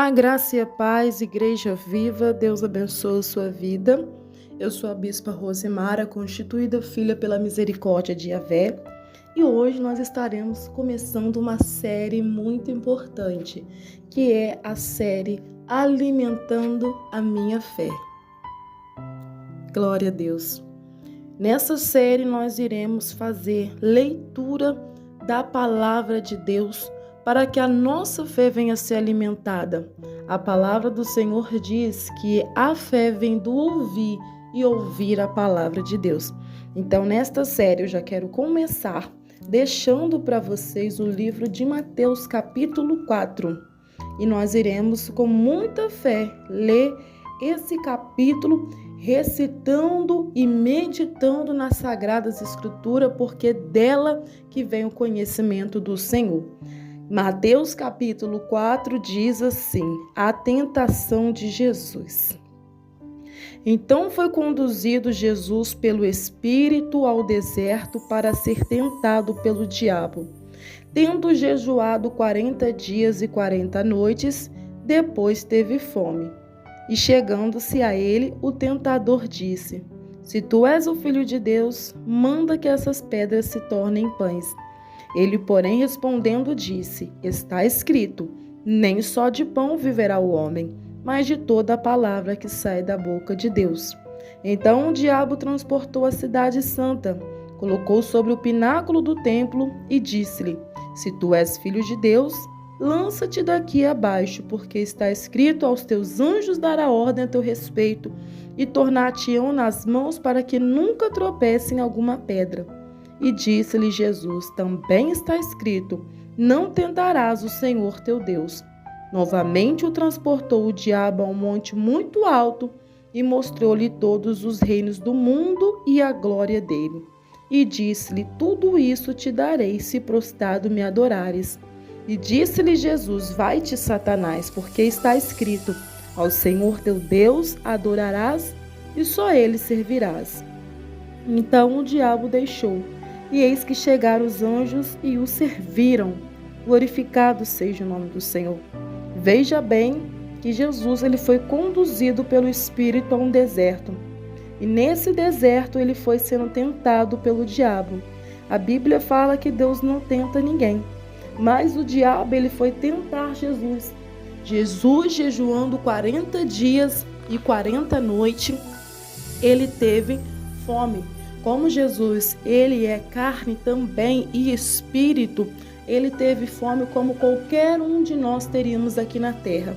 A graça e a paz, Igreja Viva, Deus abençoe a sua vida. Eu sou a Bispa Rosemara, constituída filha pela misericórdia de Yahvé, e hoje nós estaremos começando uma série muito importante, que é a série Alimentando a Minha Fé. Glória a Deus! Nessa série nós iremos fazer leitura da Palavra de Deus para que a nossa fé venha a ser alimentada. A palavra do Senhor diz que a fé vem do ouvir e ouvir a palavra de Deus. Então, nesta série, eu já quero começar deixando para vocês o livro de Mateus, capítulo 4. E nós iremos, com muita fé, ler esse capítulo, recitando e meditando nas Sagradas Escrituras, porque é dela que vem o conhecimento do Senhor. Mateus capítulo 4 diz assim: a tentação de Jesus. Então foi conduzido Jesus pelo Espírito ao deserto para ser tentado pelo diabo. Tendo jejuado 40 dias e 40 noites, depois teve fome. E chegando-se a ele, o tentador disse: se tu és o Filho de Deus, manda que essas pedras se tornem pães. Ele, porém, respondendo, disse: está escrito, nem só de pão viverá o homem, mas de toda a palavra que sai da boca de Deus. Então o diabo transportou a cidade santa, colocou sobre o pináculo do templo e disse-lhe: se tu és filho de Deus, lança-te daqui abaixo, porque está escrito: aos teus anjos dará ordem a teu respeito, e tornar-te-ão nas mãos para que nunca tropecem em alguma pedra. E disse-lhe Jesus: também está escrito, não tentarás o Senhor teu Deus. Novamente o transportou o diabo a um monte muito alto e mostrou-lhe todos os reinos do mundo e a glória dele. E disse-lhe: tudo isso te darei se prostrado me adorares. E disse-lhe Jesus: vai-te, Satanás, porque está escrito, ao Senhor teu Deus adorarás e só ele servirás. Então o diabo deixou. E eis que chegaram os anjos e o serviram. Glorificado seja o nome do Senhor. Veja bem que Jesus ele foi conduzido pelo Espírito a um deserto. E nesse deserto ele foi sendo tentado pelo diabo. A Bíblia fala que Deus não tenta ninguém. Mas o diabo ele foi tentar Jesus. Jesus jejuando 40 dias e 40 noites, ele teve fome. Como Jesus, ele é carne também e espírito, ele teve fome como qualquer um de nós teríamos aqui na terra.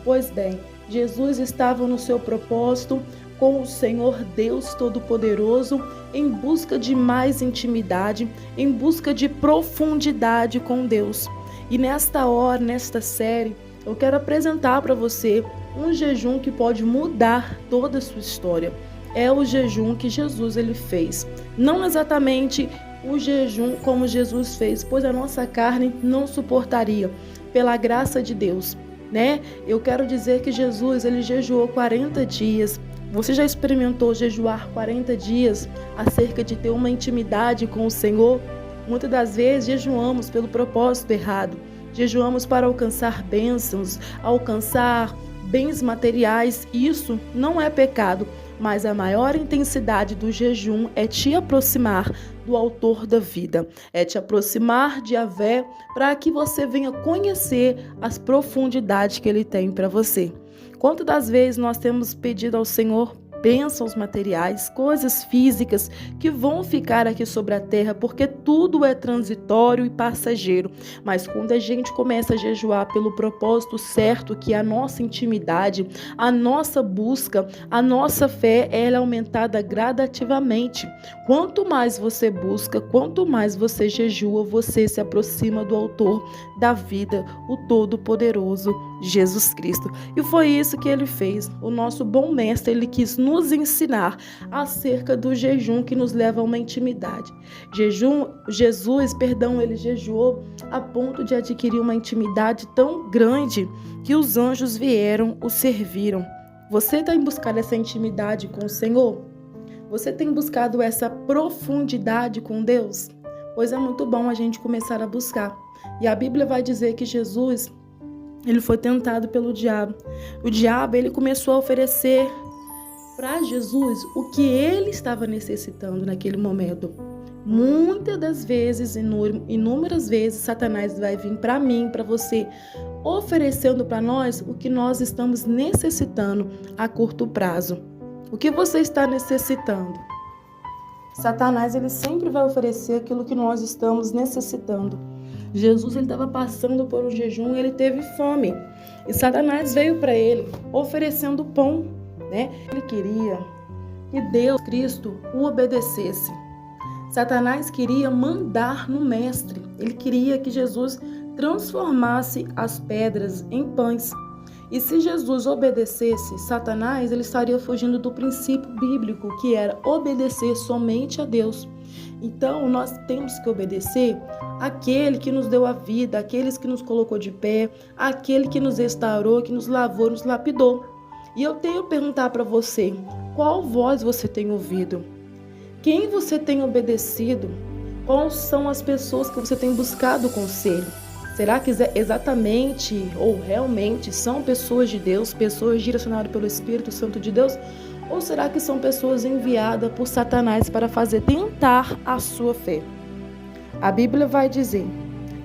Pois bem, Jesus estava no seu propósito com o Senhor Deus Todo-Poderoso, em busca de mais intimidade, em busca de profundidade com Deus. E nesta hora, nesta série, eu quero apresentar para você um jejum que pode mudar toda a sua história. É o jejum que Jesus ele fez. Não exatamente o jejum como Jesus fez, pois a nossa carne não suportaria, pela graça de Deus, né? Eu quero dizer que Jesus ele jejuou 40 dias. Você já experimentou jejuar 40 dias acerca de ter uma intimidade com o Senhor? Muitas das vezes jejuamos pelo propósito errado. Jejuamos para alcançar bênçãos, alcançar bens materiais. Isso não é pecado. Mas a maior intensidade do jejum é te aproximar do autor da vida, é te aproximar de Yahvé para que você venha conhecer as profundidades que ele tem para você. Quantas das vezes nós temos pedido ao Senhor bênçãos materiais, coisas físicas que vão ficar aqui sobre a terra, porque tudo é transitório e passageiro. Mas quando a gente começa a jejuar pelo propósito certo, que é a nossa intimidade, a nossa busca, a nossa fé, ela é aumentada gradativamente. Quanto mais você busca, quanto mais você jejua, você se aproxima do autor da vida, o Todo-Poderoso, Jesus Cristo. E foi isso que ele fez. O nosso bom mestre, ele quis nos ensinar acerca do jejum que nos leva a uma intimidade. Jesus, ele jejuou a ponto de adquirir uma intimidade tão grande que os anjos vieram, o serviram. Você tem buscado essa intimidade com o Senhor? Você tem buscado essa profundidade com Deus? Pois é muito bom a gente começar a buscar. E a Bíblia vai dizer que Jesus, ele foi tentado pelo diabo. O diabo, ele começou a oferecer para Jesus o que ele estava necessitando naquele momento. Muitas das vezes, inúmeras vezes, Satanás vai vir para mim, para você, oferecendo para nós o que nós estamos necessitando a curto prazo. O que você está necessitando? Satanás, ele sempre vai oferecer aquilo que nós estamos necessitando. Jesus, ele estava passando por um jejum e ele teve fome. E Satanás veio para ele oferecendo pão, né? Ele queria que Deus, Cristo, o obedecesse. Satanás queria mandar no mestre. Ele queria que Jesus transformasse as pedras em pães. E se Jesus obedecesse, Satanás, ele estaria fugindo do princípio bíblico, que era obedecer somente a Deus. Então, nós temos que obedecer àquele que nos deu a vida, aqueles que nos colocou de pé, aquele que nos restaurou, que nos lavou, nos lapidou. E eu tenho que perguntar para você, qual voz você tem ouvido? Quem você tem obedecido? Quais são as pessoas que você tem buscado conselho? Será que exatamente ou realmente são pessoas de Deus, pessoas direcionadas pelo Espírito Santo de Deus? Ou será que são pessoas enviadas por Satanás para fazer tentar a sua fé? A Bíblia vai dizer: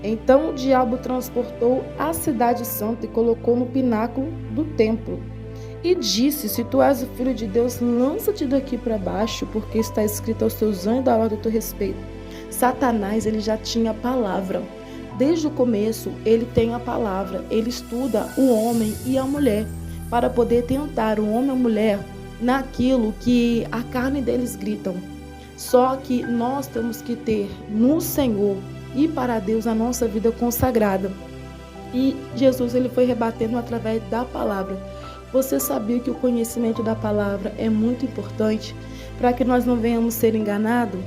então o diabo transportou a cidade santa e colocou no pináculo do templo. E disse: se tu és o filho de Deus, lança-te daqui para baixo, porque está escrito aos teus anjos da ordem do teu respeito. Satanás, ele já tinha a palavra. Desde o começo, ele tem a palavra. Ele estuda o homem e a mulher para poder tentar o homem e a mulher naquilo que a carne deles gritam. Só que nós temos que ter no Senhor e para Deus a nossa vida consagrada. E Jesus, ele foi rebatendo através da palavra. Você sabia que o conhecimento da palavra é muito importante para que nós não venhamos ser enganados?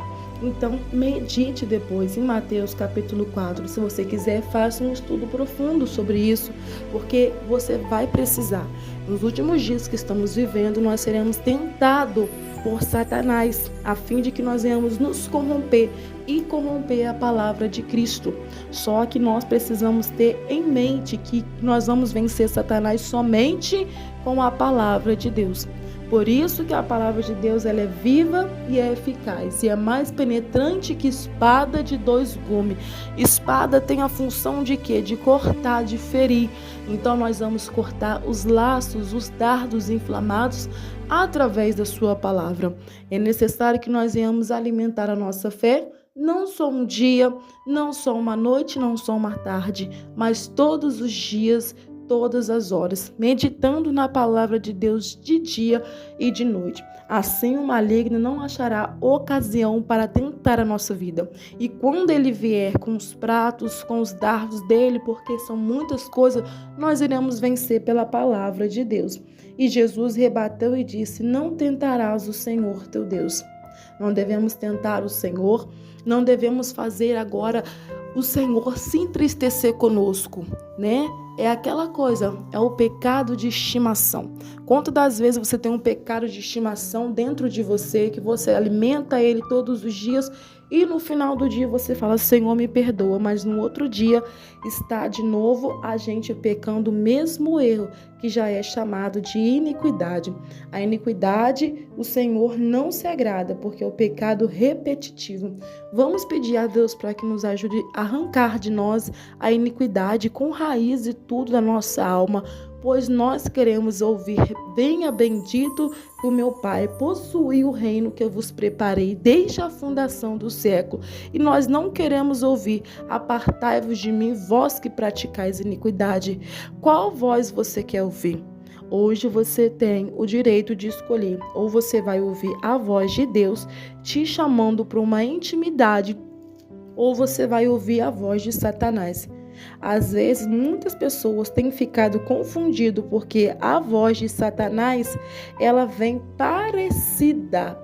Então, medite depois em Mateus capítulo 4. Se você quiser, faça um estudo profundo sobre isso, porque você vai precisar. Nos últimos dias que estamos vivendo, nós seremos tentados por Satanás, a fim de que nós venhamos nos corromper e corromper a palavra de Cristo. Só que nós precisamos ter em mente que nós vamos vencer Satanás somente com a palavra de Deus. Por isso que a palavra de Deus, ela é viva e é eficaz, e é mais penetrante que espada de dois gumes. Espada tem a função de quê? De cortar, de ferir. Então nós vamos cortar os laços, os dardos inflamados através da sua palavra. É necessário que nós venhamos alimentar a nossa fé, não só um dia, não só uma noite, não só uma tarde, mas todos os dias, todas as horas, meditando na palavra de Deus de dia e de noite. Assim o maligno não achará ocasião para tentar a nossa vida. E quando ele vier com os pratos, com os dardos dele, porque são muitas coisas, nós iremos vencer pela palavra de Deus. E Jesus rebateu e disse: não tentarás o Senhor teu Deus. Não devemos tentar o Senhor, não devemos fazer agora o Senhor se entristecer conosco, né? É aquela coisa, é o pecado de estimação. Quantas das vezes você tem um pecado de estimação dentro de você, que você alimenta ele todos os dias e no final do dia você fala: Senhor, me perdoa, mas no outro dia está de novo a gente pecando o mesmo erro, que já é chamado de iniquidade. A iniquidade, o Senhor não se agrada, porque é o pecado repetitivo. Vamos pedir a Deus para que nos ajude a arrancar de nós a iniquidade com raiz e tudo da nossa alma, pois nós queremos ouvir: venha bendito do meu Pai, possuir o reino que eu vos preparei desde a fundação do século. E nós não queremos ouvir: apartai-vos de mim, vós que praticais iniquidade. Qual voz você quer ouvir? Hoje você tem o direito de escolher, ou você vai ouvir a voz de Deus te chamando para uma intimidade, ou você vai ouvir a voz de Satanás. Às vezes, muitas pessoas têm ficado confundidas porque a voz de Satanás, ela vem parecida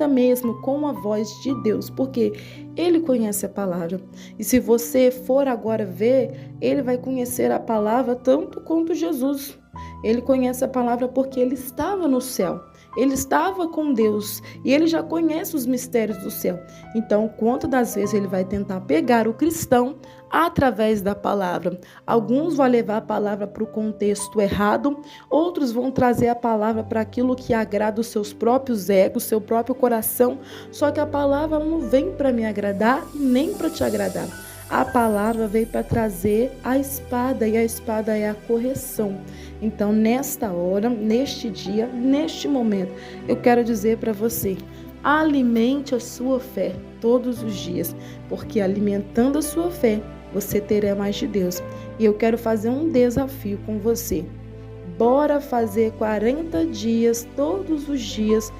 mesmo com a voz de Deus, porque ele conhece a palavra. E se você for agora ver, ele vai conhecer a palavra tanto quanto Jesus. Ele conhece a palavra porque ele estava no céu. ele estava com Deus e ele já conhece os mistérios do céu. Então, quantas das vezes ele vai tentar pegar o cristão através da palavra? Alguns vão levar a palavra para o contexto errado, outros vão trazer a palavra para aquilo que agrada os seus próprios egos, seu próprio coração. Só que a palavra não vem para me agradar nem para te agradar. A palavra veio para trazer a espada, e a espada é a correção. Então, nesta hora, neste dia, neste momento, eu quero dizer para você: alimente a sua fé todos os dias, porque alimentando a sua fé, você terá mais de Deus. E eu quero fazer um desafio com você. Bora fazer 40 dias, todos os dias,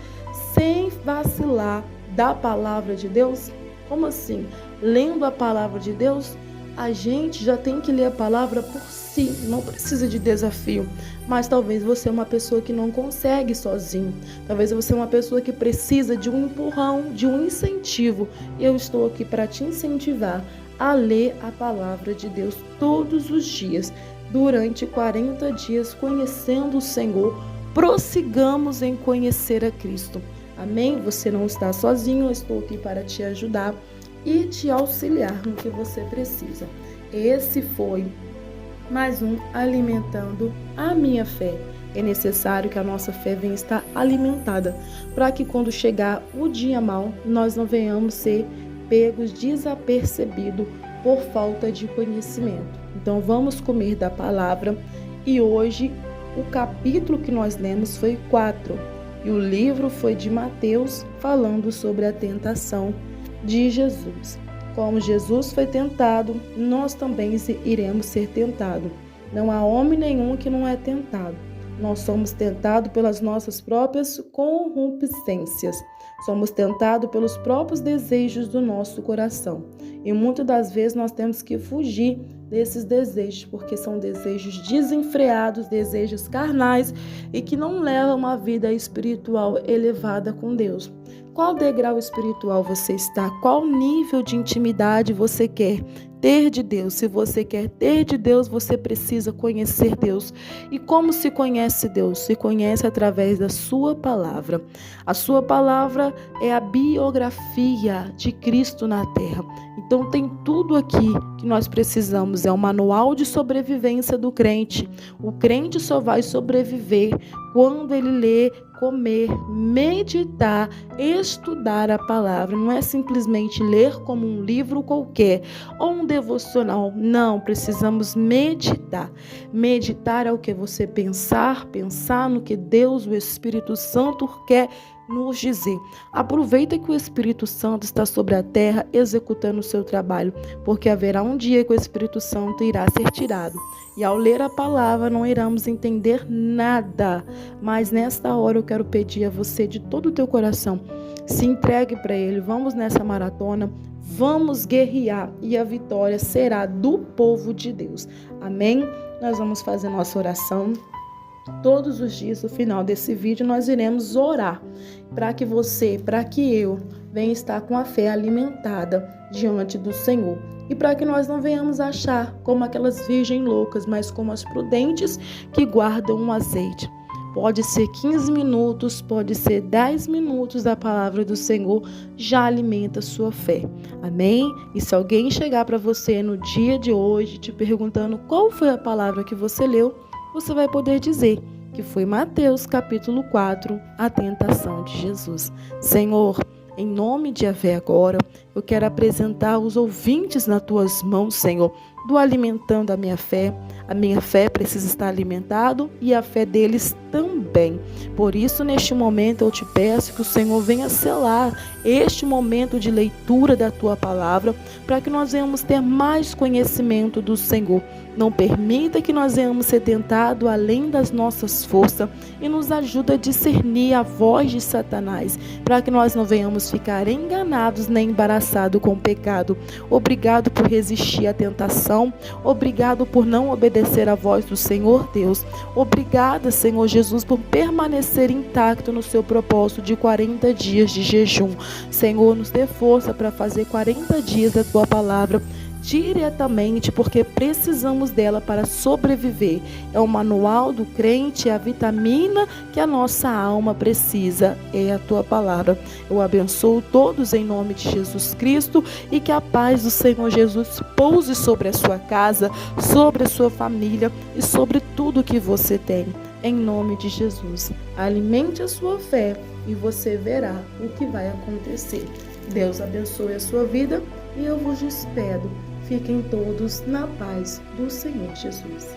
sem vacilar da palavra de Deus? Como assim? Lendo a palavra de Deus? A gente já tem que ler a palavra por si, não precisa de desafio. Mas talvez você é uma pessoa que não consegue sozinho. Talvez você é uma pessoa que precisa de um empurrão, de um incentivo. E eu estou aqui para te incentivar a ler a palavra de Deus todos os dias, durante 40 dias, conhecendo o Senhor. Prossigamos em conhecer a Cristo. Amém? Você não está sozinho, eu estou aqui para te ajudar e te auxiliar no que você precisa. Esse foi mais um Alimentando a Minha Fé. É necessário que a nossa fé venha estar alimentada, para que quando chegar o dia mau, nós não venhamos ser pegos desapercebidos por falta de conhecimento. Então vamos comer da palavra, e hoje o capítulo que nós lemos foi 4. E o livro foi de Mateus, falando sobre a tentação de Jesus. Como Jesus foi tentado, nós também iremos ser tentados. Não há homem nenhum que não é tentado. Nós somos tentados pelas nossas próprias concupiscências. Somos tentados pelos próprios desejos do nosso coração. E muitas das vezes nós temos que fugir desses desejos, porque são desejos desenfreados, desejos carnais e que não levam uma vida espiritual elevada com Deus. Qual degrau espiritual você está? Qual nível de intimidade você quer ter de Deus? Se você quer ter de Deus, você precisa conhecer Deus. E como se conhece Deus? Se conhece através da sua palavra. A sua palavra é a biografia de Cristo na terra. Então tem tudo aqui que nós precisamos. É um manual de sobrevivência do crente. O crente só vai sobreviver quando ele lê, comer, meditar, estudar a palavra. Não é simplesmente ler como um livro qualquer ou um devocional. Não, precisamos meditar. Meditar é o que você pensar no que Deus, o Espírito Santo, quer nos dizer. Aproveita que o Espírito Santo está sobre a terra executando o seu trabalho, porque haverá um dia que o Espírito Santo irá ser tirado. E ao ler a palavra não iremos entender nada. Mas nesta hora eu quero pedir a você de todo o teu coração, se entregue para Ele. Vamos nessa maratona, vamos guerrear e a vitória será do povo de Deus. Amém? Nós vamos fazer nossa oração. Todos os dias, no final desse vídeo, nós iremos orar para que você, para que eu venha estar com a fé alimentada diante do Senhor. E para que nós não venhamos achar como aquelas virgens loucas, mas como as prudentes que guardam um azeite. Pode ser 15 minutos, pode ser 10 minutos da palavra do Senhor, já alimenta a sua fé. Amém? E se alguém chegar para você no dia de hoje te perguntando qual foi a palavra que você leu, você vai poder dizer que foi Mateus capítulo 4, a tentação de Jesus. Senhor, em nome de Yahvé agora, eu quero apresentar os ouvintes nas tuas mãos, Senhor, do Alimentando a Minha Fé. A minha fé precisa estar alimentada e a fé deles também. Por isso, neste momento, eu te peço que o Senhor venha selar este momento de leitura da tua palavra, para que nós venhamos ter mais conhecimento do Senhor. Não permita que nós venhamos ser tentados além das nossas forças e nos ajuda a discernir a voz de Satanás, para que nós não venhamos ficar enganados nem embaraçados com o pecado. Obrigado por resistir à tentação. Obrigado por não obedecer à voz do Senhor Deus. Obrigada, Senhor Jesus, por permanecer intacto no seu propósito de 40 dias de jejum. Senhor, nos dê força para fazer 40 dias da tua palavra diretamente, porque precisamos dela para sobreviver. É o manual do crente, é a vitamina que a nossa alma precisa, é a tua palavra. Eu abençoo todos em nome de Jesus Cristo e que a paz do Senhor Jesus pouse sobre a sua casa, sobre a sua família e sobre tudo que você tem. Em nome de Jesus, alimente a sua fé e você verá o que vai acontecer. Deus abençoe a sua vida e eu vos despedo. Fiquem todos na paz do Senhor Jesus.